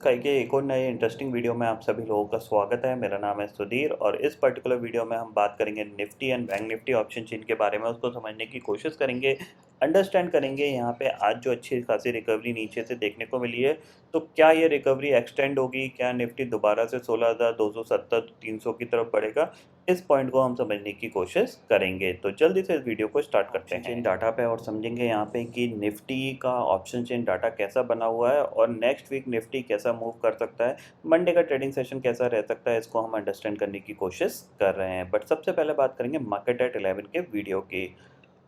कल के एक और नए इंटरेस्टिंग वीडियो में आप सभी लोगों का स्वागत है। मेरा नाम है सुधीर और इस पर्टिकुलर वीडियो में हम बात करेंगे Nifty and bank Nifty option chain के बारे में। उसको समझने की कोशिश करेंगे, अंडरस्टैंड करेंगे। यहाँ पे आज जो अच्छी खासी रिकवरी नीचे से देखने को मिली है, तो क्या ये रिकवरी एक्सटेंड होगी? क्या निफ्टी दोबारा से 16,270 300 की तरफ बढ़ेगा? इस पॉइंट को हम समझने की कोशिश करेंगे। तो जल्दी से इस वीडियो को स्टार्ट करते हैं चेन डाटा पे और समझेंगे यहाँ पे कि निफ्टी का ऑप्शन चेन डाटा कैसा बना हुआ है और नेक्स्ट वीक निफ्टी कैसा मूव कर सकता है, मंडे का ट्रेडिंग सेशन कैसा रह सकता है, इसको हम अंडरस्टैंड करने की कोशिश कर रहे हैं। बट सबसे पहले बात करेंगे मार्केट एट 11 के वीडियो की।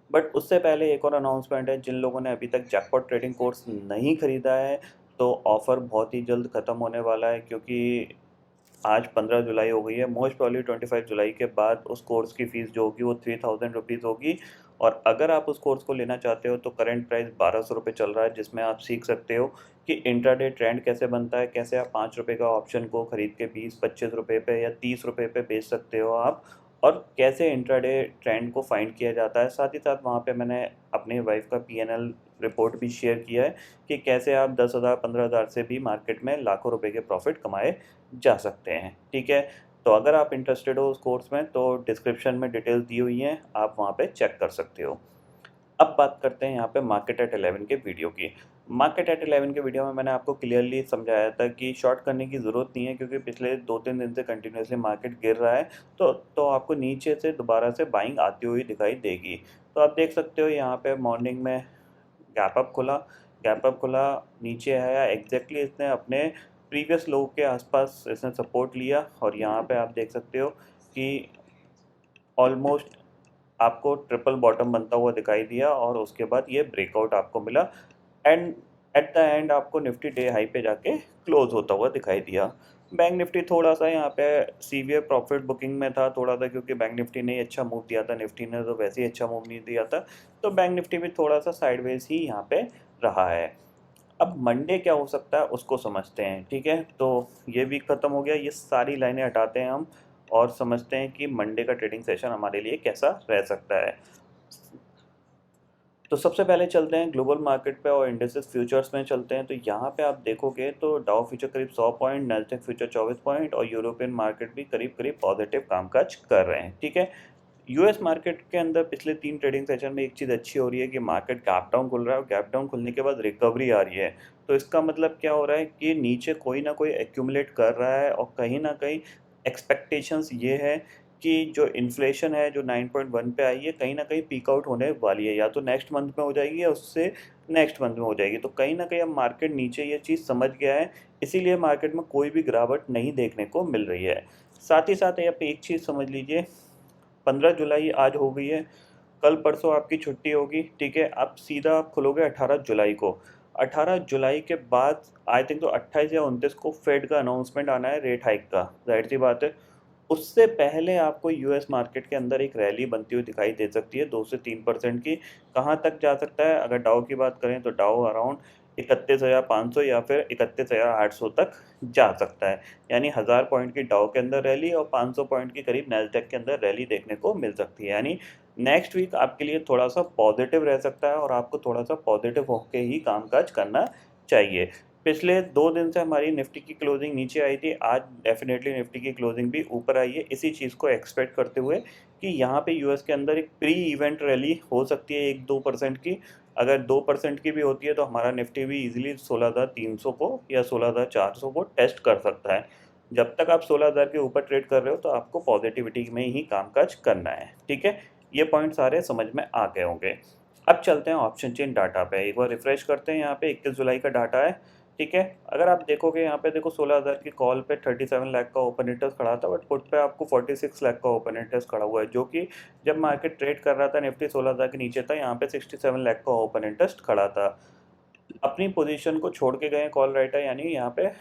बट उससे पहले एक और अनाउंसमेंट है, जिन लोगों ने अभी तक जैकपॉट ट्रेडिंग कोर्स नहीं खरीदा है तो ऑफ़र बहुत ही जल्द ख़त्म होने वाला है, क्योंकि आज 15 जुलाई हो गई है। मोस्ट प्रॉब्ली 25 जुलाई के बाद उस कोर्स की फ़ीस जो होगी वो 3000 रुपीज़ होगी। और अगर आप उस कोर्स को लेना चाहते हो तो करंट प्राइस 1200 रुपये चल रहा है, जिसमें आप सीख सकते हो कि इंट्राडे ट्रेंड कैसे बनता है, कैसे आप 5 रुपये का ऑप्शन को खरीद के 20-25 रुपये पे या 30 रुपये पे बेच सकते हो आप, और कैसे इंट्राडे ट्रेंड को फाइंड किया जाता है। साथ ही साथ वहाँ पे मैंने अपनी वाइफ का पीएनएल रिपोर्ट भी शेयर किया है कि कैसे आप 10,000 15,000 से भी मार्केट में लाखों रुपए के प्रॉफिट कमाए जा सकते हैं। ठीक है, तो अगर आप इंटरेस्टेड हो उस कोर्स में तो डिस्क्रिप्शन में डिटेल्स दी हुई हैं, आप वहाँ पे चेक कर सकते हो। अब बात करते हैं यहाँ पे मार्केट एट 11 के वीडियो की। मार्केट एट 11 के वीडियो में मैंने आपको क्लियरली समझाया था कि शॉर्ट करने की ज़रूरत नहीं है, क्योंकि पिछले 2-3 दिन से कंटिन्यूसली मार्केट गिर रहा है। तो आपको नीचे से दोबारा से बाइंग आती हुई दिखाई देगी। तो आप देख सकते हो यहाँ पे मॉर्निंग में गैप अप खुला, नीचे आया, एग्जैक्टली इसने अपने प्रीवियस लो के आसपास इसने सपोर्ट लिया और यहाँ पे आप देख सकते हो कि ऑलमोस्ट आपको ट्रिपल बॉटम बनता हुआ दिखाई दिया और उसके बाद ये ब्रेकआउट आपको मिला एंड एट द एंड आपको निफ्टी डे हाई पे जाके क्लोज होता हुआ दिखाई दिया। बैंक निफ्टी थोड़ा सा यहाँ पे सीवियर प्रॉफिट बुकिंग में था थोड़ा सा, क्योंकि बैंक निफ्टी ने अच्छा मूव दिया था, निफ्टी ने तो वैसे ही अच्छा मूव नहीं दिया था। तो बैंक निफ्टी भी थोड़ा सा साइडवेज ही यहाँ पे रहा है। अब मंडे क्या हो सकता है उसको समझते हैं। ठीक है, तो ये वीक ख़त्म हो गया, ये सारी लाइनें हटाते हैं हम और समझते हैं कि मंडे का ट्रेडिंग सेशन हमारे लिए कैसा रह सकता है। तो सबसे पहले चलते हैं ग्लोबल मार्केट पे और इंडेक्सेस फ्यूचर्स में चलते हैं। तो यहाँ पे आप देखोगे तो डाउ फ्यूचर करीब 100 पॉइंट, नैस्डैक फ्यूचर 24 पॉइंट और यूरोपियन मार्केट भी करीब करीब पॉजिटिव कामकाज कर रहे हैं। ठीक है, यूएस मार्केट के अंदर पिछले 3 ट्रेडिंग सेशन में एक चीज़ अच्छी हो रही है कि मार्केट गैप डाउन खुल रहा है और गैप डाउन खुलने के बाद रिकवरी आ रही है। तो इसका मतलब क्या हो रहा है कि नीचे कोई ना कोई एक्यूमुलेट कर रहा है और कहीं न कहीं एक्सपेक्टेशंस ये है कि जो इन्फ्लेशन है जो 9.1 पे आई है, कहीं न कहीं पीक आउट होने वाली है, या तो नेक्स्ट मंथ में हो जाएगी या उससे नेक्स्ट मंथ में हो जाएगी। तो कहीं न कहीं अब मार्केट नीचे ये चीज़ समझ गया है, इसीलिए मार्केट में कोई भी गिरावट नहीं देखने को मिल रही है। साथ ही साथ आप एक चीज़ समझ लीजिए, 15 जुलाई आज हो गई है, कल परसों आपकी छुट्टी होगी। ठीक है, अब सीधा आप खुलोगे 18 जुलाई को। 18 जुलाई के बाद आई थिंक तो 28 या 29 को फेड का अनाउंसमेंट आना है रेट हाइक का, ज़ाहिर-सी बात है। उससे पहले आपको यूएस मार्केट के अंदर एक रैली बनती हुई दिखाई दे सकती है 2 से 3% की। कहाँ तक जा सकता है? अगर डाउ की बात करें तो डाउ अराउंड 31,500 या फिर 31,800 तक जा सकता है। यानी 1000 पॉइंट की डाउ के अंदर रैली और 500 पॉइंट की करीब नैस्डैक के अंदर रैली देखने को मिल सकती है। यानी नेक्स्ट वीक आपके लिए थोड़ा-सा पॉज़िटिव रह सकता है और आपको थोड़ा-सा पॉज़िटिव होके ही कामकाज करना चाहिए। पिछले 2 दिन से हमारी निफ्टी की क्लोजिंग नीचे आई थी, आज डेफ़िनेटली निफ्टी की क्लोजिंग भी ऊपर आई है। इसी चीज़ को एक्सपेक्ट करते हुए कि यहाँ पे यूएस के अंदर एक प्री इवेंट रैली हो सकती है 1-2% की। अगर 2% की भी होती है तो हमारा निफ्टी भी ईज़िली 16,300 को या 16,400 को टेस्ट कर सकता है। जब तक आप 16,000 के ऊपर ट्रेड कर रहे हो तो आपको पॉज़िटिविटी में ही कामकाज करना है। ठीक है? ये पॉइंट सारे समझ में आ गए होंगे। अब चलते हैं ऑप्शन चेन डाटा पे। एक बार रिफ्रेश करते हैं, यहाँ पे 21 जुलाई का डाटा है। ठीक है, अगर आप देखोगे यहाँ पे देखो 16,000 की कॉल पे 37 लाख का ओपन इंटरेस्ट खड़ा था, बट पुट पे आपको 46 लाख का ओपन इंटरेस्ट खड़ा हुआ है, जो कि जब मार्केट ट्रेड कर रहा था निफ्टी 16,000 के नीचे था, यहाँ पे 67 लाख का ओपन इंटरेस्ट खड़ा था। अपनी पोजीशन को छोड़ के गए कॉल राइटर, यानी यहाँ पे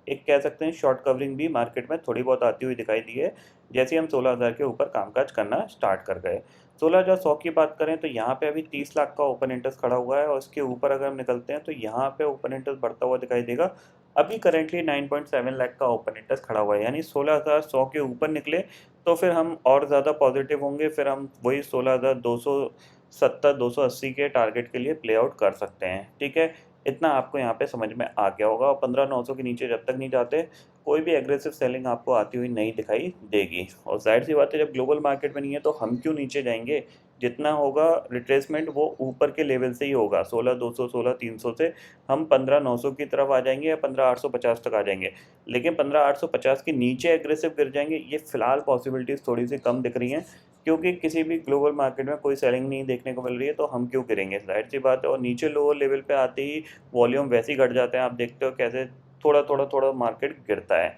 एक कह सकते हैं शॉर्ट कवरिंग भी मार्केट में थोड़ी बहुत आती हुई दिखाई दी है, जैसे हम 16,000 के ऊपर कामकाज करना स्टार्ट कर गए। 16,100 की बात करें तो यहाँ पे अभी 30 लाख का ओपन इंटरेस्ट खड़ा हुआ है और इसके ऊपर अगर हम निकलते हैं तो यहाँ पे ओपन इंटरेस्ट बढ़ता हुआ दिखाई देगा। अभी करेंटली 9.7 लाख का ओपन इंटरेस्ट खड़ा हुआ है, यानी 16,100 के ऊपर निकले तो फिर हम और ज़्यादा पॉजिटिव होंगे, फिर हम वही 16,270 280 के टारगेट के लिए प्ले आउट कर सकते हैं। ठीक है, इतना आपको यहाँ पे समझ में आ गया होगा। और 15,900 के नीचे जब तक नहीं जाते, कोई भी एग्रेसिव सेलिंग आपको आती हुई नहीं दिखाई देगी। और जाहिर सी बात है, जब ग्लोबल मार्केट में नहीं है तो हम क्यों नीचे जाएंगे। जितना होगा रिट्रेसमेंट वो ऊपर के लेवल से ही होगा, 16,200 16,300 से हम 15,900 की तरफ आ जाएंगे या 15,850 तक आ जाएंगे। लेकिन 15,850 के नीचे एग्रेसिव गिर जाएंगे, ये फिलहाल पॉसिबिलिटीज़ थोड़ी सी कम दिख रही हैं, क्योंकि किसी भी ग्लोबल मार्केट में कोई सेलिंग नहीं देखने को मिल रही है, तो हम क्यों गिरेंगे, जाहिर सी बात है। और नीचे लोअर लेवल पे आते ही वॉल्यूम वैसे ही घट जाते हैं, आप देखते हो कैसे थोड़ा थोड़ा थोड़ा मार्केट गिरता है।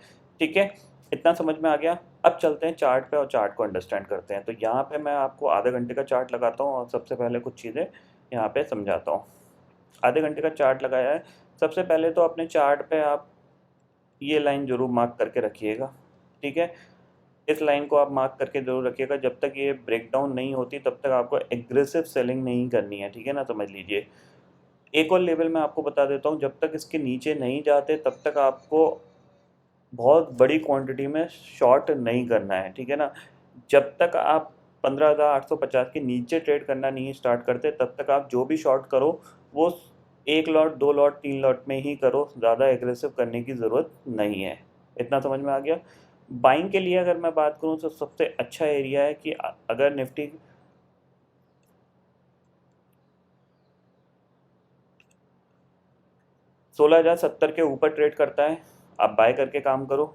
ठीक है, इतना समझ में आ गया। अब चलते हैं चार्ट पे और चार्ट को अंडरस्टैंड करते हैं। तो यहाँ पे मैं आपको आधे घंटे का चार्ट लगाता हूँ और सबसे पहले कुछ चीज़ें यहाँ पे समझाता हूँ। आधे घंटे का चार्ट लगाया है। सबसे पहले तो अपने चार्ट पे आप ये लाइन जरूर मार्क करके रखिएगा। ठीक है, इस लाइन को आप मार्क करके जरूर रखिएगा। जब तक ये ब्रेकडाउन नहीं होती तब तक आपको एग्रेसिव सेलिंग नहीं करनी है, ठीक है ना, समझ लीजिए। एक और लेवल मैं आपको बता देता हूँ, जब तक इसके नीचे नहीं जाते तब तक आपको बहुत बड़ी क्वांटिटी में शॉर्ट नहीं करना है, ठीक है ना। जब तक आप 15,850 के नीचे ट्रेड करना नहीं स्टार्ट करते तब तक आप जो भी शॉर्ट करो वो 1 लॉट 2 लॉट 3 लॉट में ही करो, ज़्यादा एग्रेसिव करने की ज़रूरत नहीं है। इतना समझ में आ गया। बाइंग के लिए अगर मैं बात करूँ तो सबसे अच्छा एरिया है कि अगर निफ्टी 16,070 के ऊपर ट्रेड करता है, आप बाय करके काम करो।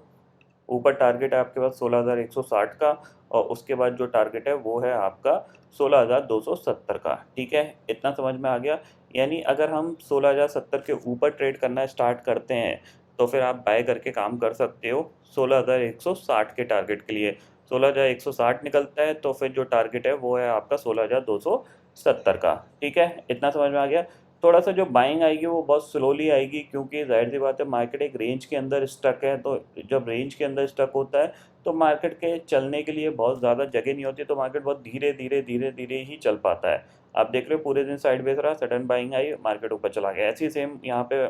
ऊपर टारगेट है आपके पास 16,160 का, और उसके बाद जो टारगेट है वो है आपका 16,270 का। ठीक है, इतना समझ में आ गया। यानी अगर हम 16,070 के ऊपर ट्रेड करना स्टार्ट करते हैं तो फिर आप बाय करके काम कर सकते हो 16,160 के टारगेट के लिए। 16,160 निकलता है तो फिर जो टारगेट है वो है आपका 16,270 का। ठीक है, इतना समझ में आ गया। थोड़ा सा जो बाइंग आएगी वो बहुत स्लोली आएगी, क्योंकि जाहिर सी बात है मार्केट एक रेंज के अंदर स्टक है। तो जब रेंज के अंदर स्टक होता है तो मार्केट के चलने के लिए बहुत ज़्यादा जगह नहीं होती, तो मार्केट बहुत धीरे धीरे धीरे धीरे ही चल पाता है। आप देख रहे हो पूरे दिन साइडवेज रहा, सडन बाइंग आई, मार्केट ऊपर चला गया। ऐसी सेम यहाँ पे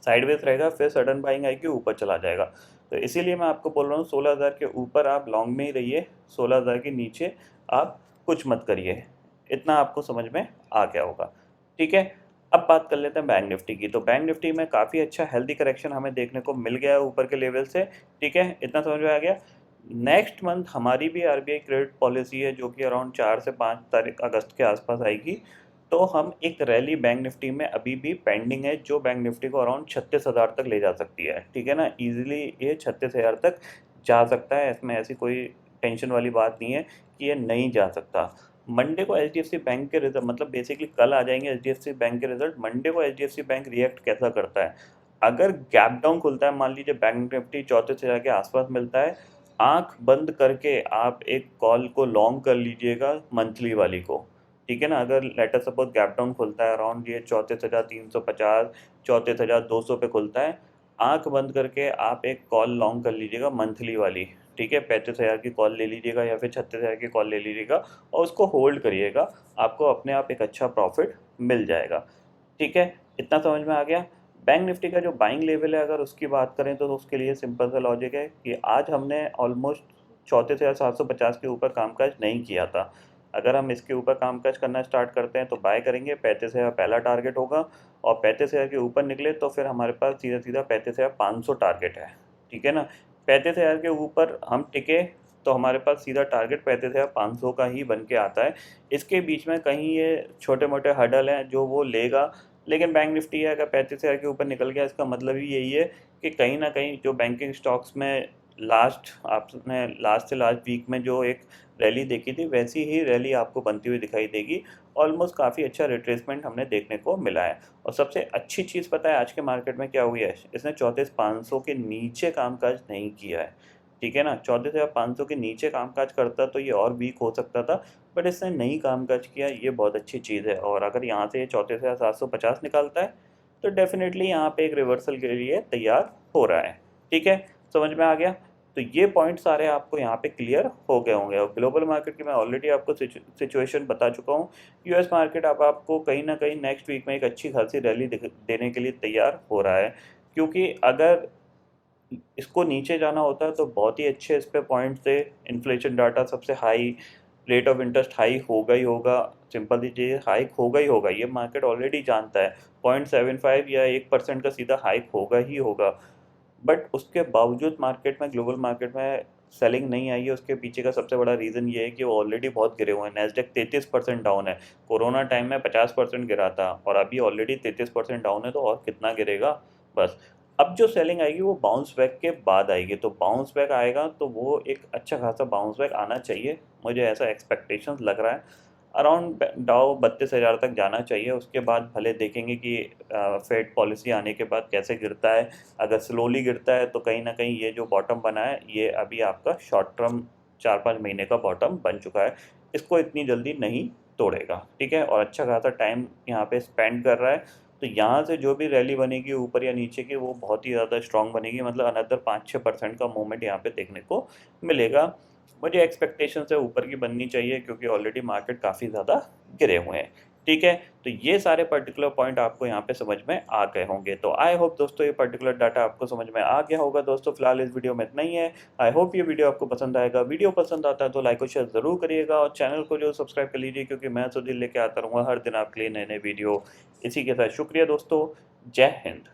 साइडवेज रहेगा, फिर सडन बाइंग आएगी, ऊपर चला जाएगा। तो इसीलिए मैं आपको बोल रहा हूँ 16,000 के ऊपर आप लॉन्ग में ही रहिए, 16,000 के नीचे आप कुछ मत करिए। इतना आपको समझ में आ गया होगा। ठीक है, अब बात कर लेते हैं बैंक निफ्टी की। तो बैंक निफ्टी में काफ़ी अच्छा हेल्दी करेक्शन हमें देखने को मिल गया है ऊपर के लेवल से। ठीक है, इतना समझ में आ गया। नेक्स्ट मंथ हमारी भी आरबीआई क्रेडिट पॉलिसी है जो कि अराउंड 4 से 5 तारीख अगस्त के आसपास आएगी। तो हम एक रैली बैंक निफ्टी में अभी भी पेंडिंग है, जो बैंक निफ्टी को अराउंड 36,000 तक ले जा सकती है। ठीक है ना, इजीली ये 36,000 तक जा सकता है, इसमें ऐसी कोई टेंशन वाली बात नहीं है कि ये नहीं जा सकता। मंडे को एचडीएफसी बैंक के रिजल्ट, मतलब बेसिकली कल आ जाएंगे एचडीएफसी बैंक के रिजल्ट। मंडे को एचडीएफसी बैंक रिएक्ट कैसा करता है, अगर गैप डाउन खुलता है, मान लीजिए बैंक निफ्टी 34,000 के आसपास मिलता है, आंख बंद करके आप एक कॉल को लॉन्ग कर लीजिएगा मंथली वाली को। ठीक है ना, अगर लेटर सपोज गैप डाउन खुलता है अराउंड ये 34,350 34,200 पे खुलता है, आंख बंद करके आप एक कॉल लॉन्ग कर लीजिएगा मंथली वाली। ठीक है, 35,000 की कॉल ले लीजिएगा या फिर 36,000 की कॉल ले लीजिएगा और उसको होल्ड करिएगा, आपको अपने आप एक अच्छा प्रॉफिट मिल जाएगा। ठीक है, इतना समझ में आ गया। बैंक निफ्टी का जो बाइंग लेवल है अगर उसकी बात करें तो उसके लिए सिंपल सा लॉजिक है कि आज हमने ऑलमोस्ट 34,750 के ऊपर कामकाज नहीं किया था। अगर हम इसके ऊपर कामकाज करना स्टार्ट करते हैं तो बाय करेंगे, 35,000 पहला टारगेट होगा, और 35,000 के ऊपर निकले तो फिर हमारे पास सीधा सीधा 35,500 टारगेट है। ठीक है ना, 35,000 के ऊपर हम टिके तो हमारे पास सीधा टारगेट 35,500 का ही बन के आता है। इसके बीच में कहीं ये छोटे मोटे हडल हैं जो वो लेगा, लेकिन बैंक निफ्टी है अगर 35,000 के ऊपर निकल गया, इसका मतलब ही यही है कि कहीं ना कहीं जो बैंकिंग स्टॉक्स में आपने लास्ट से लास्ट वीक में जो एक रैली देखी थी वैसी ही रैली आपको बनती हुई दिखाई देगी। ऑलमोस्ट काफ़ी अच्छा रिट्रेसमेंट हमने देखने को मिला है। और सबसे अच्छी चीज़ पता है आज के मार्केट में क्या हुई है, इसने 34,500 के नीचे कामकाज नहीं किया है। ठीक है ना, 34,500 के नीचे कामकाज करता तो ये और वीक हो सकता था, बट इसने नहीं कामकाज किया, ये बहुत अच्छी चीज़ है। और अगर यहाँ से ये 34,750 निकालता है तो डेफिनेटली यहाँ पे एक रिवर्सल के लिए तैयार हो रहा है। ठीक है, समझ में आ गया। तो ये पॉइंट सारे आपको यहाँ पे क्लियर हो गए होंगे। और ग्लोबल मार्केट की मैं ऑलरेडी आपको सिचुएशन बता चुका हूँ। यूएस मार्केट अब आपको कहीं ना कहीं नेक्स्ट वीक में एक अच्छी खासी रैली देने के लिए तैयार हो रहा है, क्योंकि अगर इसको नीचे जाना होता है तो बहुत ही अच्छे इस पे पॉइंट थे। इन्फ्लेशन डाटा सबसे high, rate of interest hike होगा ही होगा, सिंपल सी चीज़ हाइक होगा ही होगा, ये मार्केट ऑलरेडी जानता है। 0.75 या 1% का सीधा हाइक होगा ही होगा। बट उसके बावजूद मार्केट में, ग्लोबल मार्केट में सेलिंग नहीं आई है, उसके पीछे का सबसे बड़ा रीज़न ये है कि वो ऑलरेडी बहुत गिरे हुए हैं। नैस्डैक 33% डाउन है। कोरोना टाइम में 50% गिरा था और अभी ऑलरेडी 33% डाउन है, तो और कितना गिरेगा। बस अब जो सेलिंग आएगी वो बाउंस बैक के बाद आएगी, तो बाउंस बैक आएगा तो वो एक अच्छा खासा बाउंस बैक आना चाहिए, मुझे ऐसा एक्सपेक्टेशंस लग रहा है। अराउंड डाउ 32,000 तक जाना चाहिए, उसके बाद भले देखेंगे कि फेड पॉलिसी आने के बाद कैसे गिरता है। अगर स्लोली गिरता है तो कहीं ना कहीं ये जो बॉटम बना है ये अभी आपका शॉर्ट टर्म 4-5 महीने का बॉटम बन चुका है, इसको इतनी जल्दी नहीं तोड़ेगा, ठीक है। और अच्छा खासा टाइम यहाँ पे स्पेंड कर रहा है, तो यहाँ से जो भी रैली बनेगी ऊपर या नीचे की वो बहुत ही ज़्यादा स्ट्रांग बनेगी, मतलब अनदर 5-6% का मूवमेंट यहाँ पे देखने को मिलेगा। मुझे एक्सपेक्टेशन से ऊपर की बननी चाहिए क्योंकि ऑलरेडी मार्केट काफ़ी ज़्यादा गिरे हुए हैं, ठीक है। तो ये सारे पर्टिकुलर पॉइंट आपको यहाँ पे समझ में आ गए होंगे, तो आई होप दोस्तों ये पर्टिकुलर डाटा आपको समझ में आ गया होगा। दोस्तों फिलहाल इस वीडियो में इतना ही है। आई होप ये वीडियो आपको पसंद आएगा। वीडियो पसंद आता है तो लाइक और शेयर ज़रूर करिएगा और चैनल को जो सब्सक्राइब कर लीजिए, क्योंकि मैं सुधीर लेके आता रहूँगा हर दिन आपके लिए नए नए वीडियो। इसी के साथ शुक्रिया दोस्तों, जय हिंद।